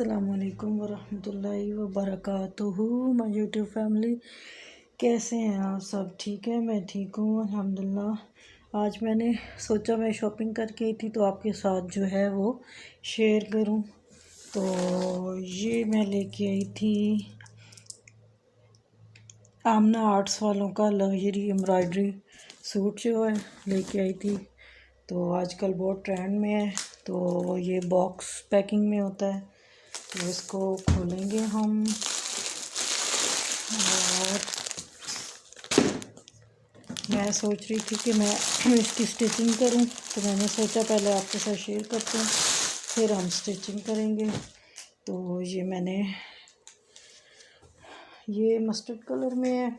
अस्सलामुअलैकुम वरहमतुल्लाहि वबरकातुहू। My YouTube family, कैसे हैं आप सब? ठीक है, मैं ठीक हूँ अल्हम्दुलिल्लाह। आज मैंने सोचा मैं शॉपिंग करके आई थी तो आपके साथ जो है वो शेयर करूँ। तो ये मैं लेके आई थी आमना आर्ट्स वालों का लग्जरी एम्ब्रॉयडरी सूट जो है लेके आई थी। तो आजकल बहुत ट्रेंड में है। तो ये बॉक्स पैकिंग में होता है, तो इसको खोलेंगे हम और मैं सोच रही थी कि मैं इसकी स्टिचिंग करूं, तो मैंने सोचा पहले आपके साथ शेयर करते हैं फिर हम स्टिचिंग करेंगे। तो ये मस्टर्ड कलर में है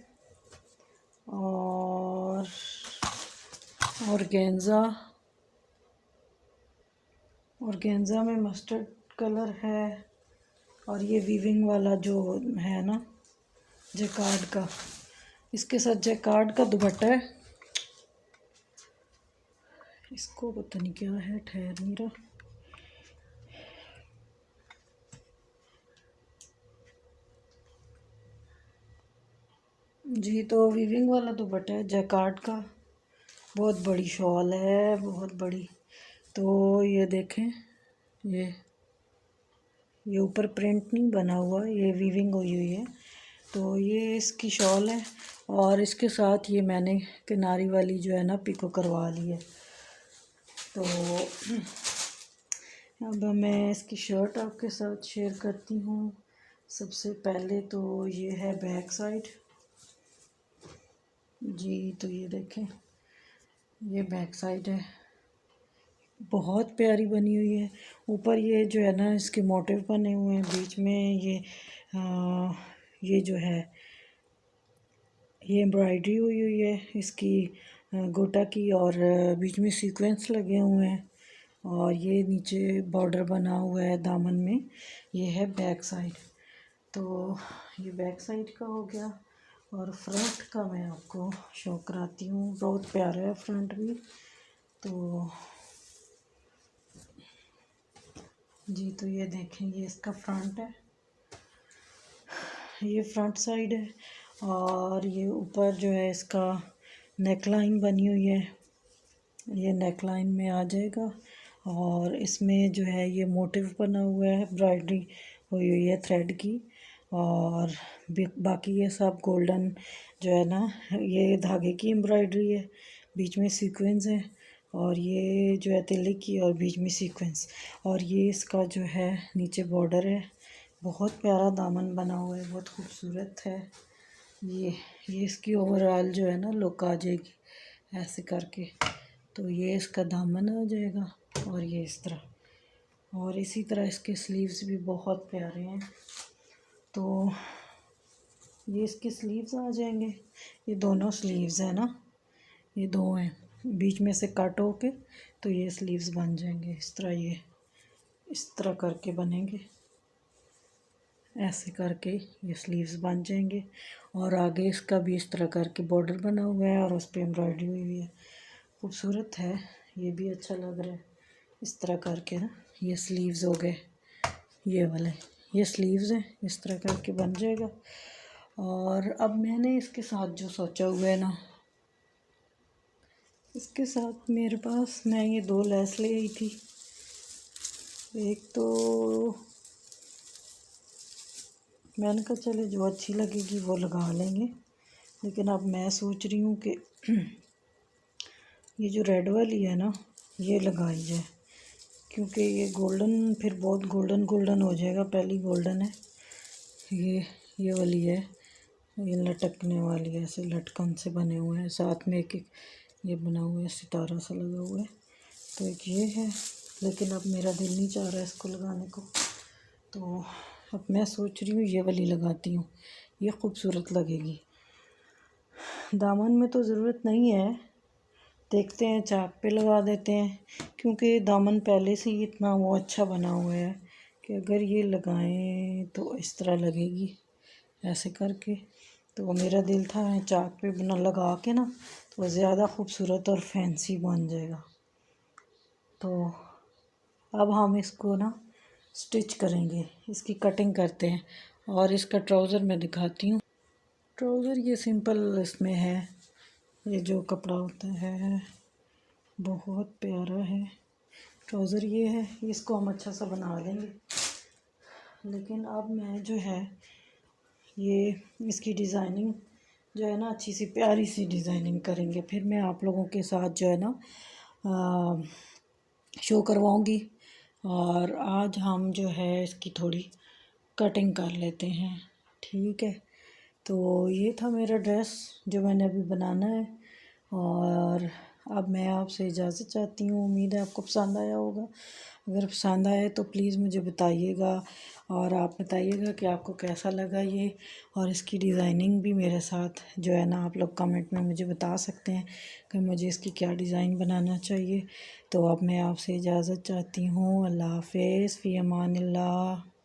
और ऑर्गेन्जा में मस्टर्ड कलर है। और ये वीविंग वाला जो है ना जैकार्ड का, इसके साथ जैकार्ड का दुपट्टा है। इसको पता नहीं क्या है, ठहर नहीं रहा। जी, तो वीविंग वाला दुपट्टा है जैकार्ड का, बहुत बड़ी शॉल है, बहुत बड़ी। तो ये देखें, ये ऊपर प्रिंट नहीं बना हुआ, ये वीविंग हुई हुई है। तो ये इसकी शॉल है और इसके साथ ये मैंने किनारी वाली जो है ना पिको करवा ली है। तो अब मैं इसकी शर्ट आपके साथ शेयर करती हूँ। सबसे पहले तो ये है बैक साइड जी। तो ये देखें, ये बैक साइड है, बहुत प्यारी बनी हुई है। ऊपर ये जो है ना इसके मोटिव बने हुए हैं, बीच में ये जो है ये एम्ब्रॉयडरी हुई हुई है इसकी गोटा की, और बीच में सीक्वेंस लगे हुए हैं और ये नीचे बॉर्डर बना हुआ है दामन में। ये है बैक साइड। तो ये बैक साइड का हो गया। और फ्रंट का मैं आपको शो कराती हूँ, बहुत प्यारा है फ्रंट भी। तो जी, तो ये देखें, ये इसका फ्रंट है, ये फ्रंट साइड है। और ये ऊपर जो है इसका नेकलाइन बनी हुई है, ये नेकलाइन में आ जाएगा। और इसमें जो है ये मोटिव बना हुआ है, एम्ब्रॉयडरी हुई हुई है थ्रेड की। और बाकी ये सब गोल्डन जो है ना, ये धागे की एम्ब्रॉयडरी है, बीच में सीक्वेंस है। और ये जो है तिल्ली की और बीच में सीक्वेंस। और ये इसका जो है नीचे बॉर्डर है, बहुत प्यारा दामन बना हुआ है, बहुत खूबसूरत है। ये इसकी ओवरऑल जो है ना लुक आ जाएगी ऐसे करके। तो ये इसका दामन आ जाएगा और ये इस तरह, और इसी तरह इसके स्लीव्स भी बहुत प्यारे हैं। तो ये इसके स्लीव्स आ जाएंगे, ये दोनों स्लीव्स हैं ना, ये दो हैं, बीच में से कट होके तो ये स्लीव्स बन जाएंगे इस तरह। ये इस तरह करके बनेंगे, ऐसे करके ये स्लीव्स बन जाएंगे। और आगे इसका भी इस तरह करके बॉर्डर बना हुआ है और उस पर एम्ब्रॉयडरी हुई हुई है, खूबसूरत है, ये भी अच्छा लग रहा है। इस तरह करके ना ये स्लीव्स हो गए, ये वाले ये स्लीव्स हैं, इस तरह करके बन जाएगा। और अब मैंने इसके साथ जो सोचा हुआ है ना, इसके साथ मेरे पास मैं ये दो लेस ले आई थी। एक तो मैंने कहा चले जो अच्छी लगेगी वो लगा लेंगे, लेकिन अब मैं सोच रही हूँ कि ये जो रेड वाली है ना ये लगाई जाए, क्योंकि ये गोल्डन फिर बहुत गोल्डन गोल्डन हो जाएगा। पहली गोल्डन है ये वाली है, ये लटकने वाली है, ऐसे लटकन से बने हुए हैं, साथ में एक एक ये बना हुआ है, सितारा सा लगा हुआ है। तो एक ये है, लेकिन अब मेरा दिल नहीं चाह रहा है इसको लगाने को। तो अब मैं सोच रही हूँ ये वाली लगाती हूँ, ये खूबसूरत लगेगी। दामन में तो ज़रूरत नहीं है, देखते हैं चाक पे लगा देते हैं, क्योंकि दामन पहले से ही इतना वो अच्छा बना हुआ है कि अगर ये लगाएं तो इस तरह लगेगी ऐसे करके। तो मेरा दिल था चाक पे बना लगा के ना तो ज़्यादा खूबसूरत और फैंसी बन जाएगा। तो अब हम इसको ना स्टिच करेंगे, इसकी कटिंग करते हैं। और इसका ट्राउज़र मैं दिखाती हूँ। ट्राउज़र ये सिंपल इसमें है, ये जो कपड़ा होता है बहुत प्यारा है। ट्राउज़र ये है, इसको हम अच्छा सा बना लेंगे। लेकिन अब मैं जो है ये इसकी डिज़ाइनिंग जो है ना अच्छी सी प्यारी सी डिज़ाइनिंग करेंगे, फिर मैं आप लोगों के साथ जो है ना शो करवाऊंगी। और आज हम जो है इसकी थोड़ी कटिंग कर लेते हैं, ठीक है। तो ये था मेरा ड्रेस जो मैंने अभी बनाना है। और अब मैं आपसे इजाज़त चाहती हूँ। उम्मीद है आपको पसंद आया होगा। अगर पसंद आए तो प्लीज़ मुझे बताइएगा, और आप बताइएगा कि आपको कैसा लगा ये। और इसकी डिज़ाइनिंग भी मेरे साथ जो है ना आप लोग कमेंट में मुझे बता सकते हैं कि मुझे इसकी क्या डिज़ाइन बनाना चाहिए। तो अब मैं आपसे इजाज़त चाहती हूँ। अल्लाह हाफ़िज़, फ़ी अमानिल्लाह।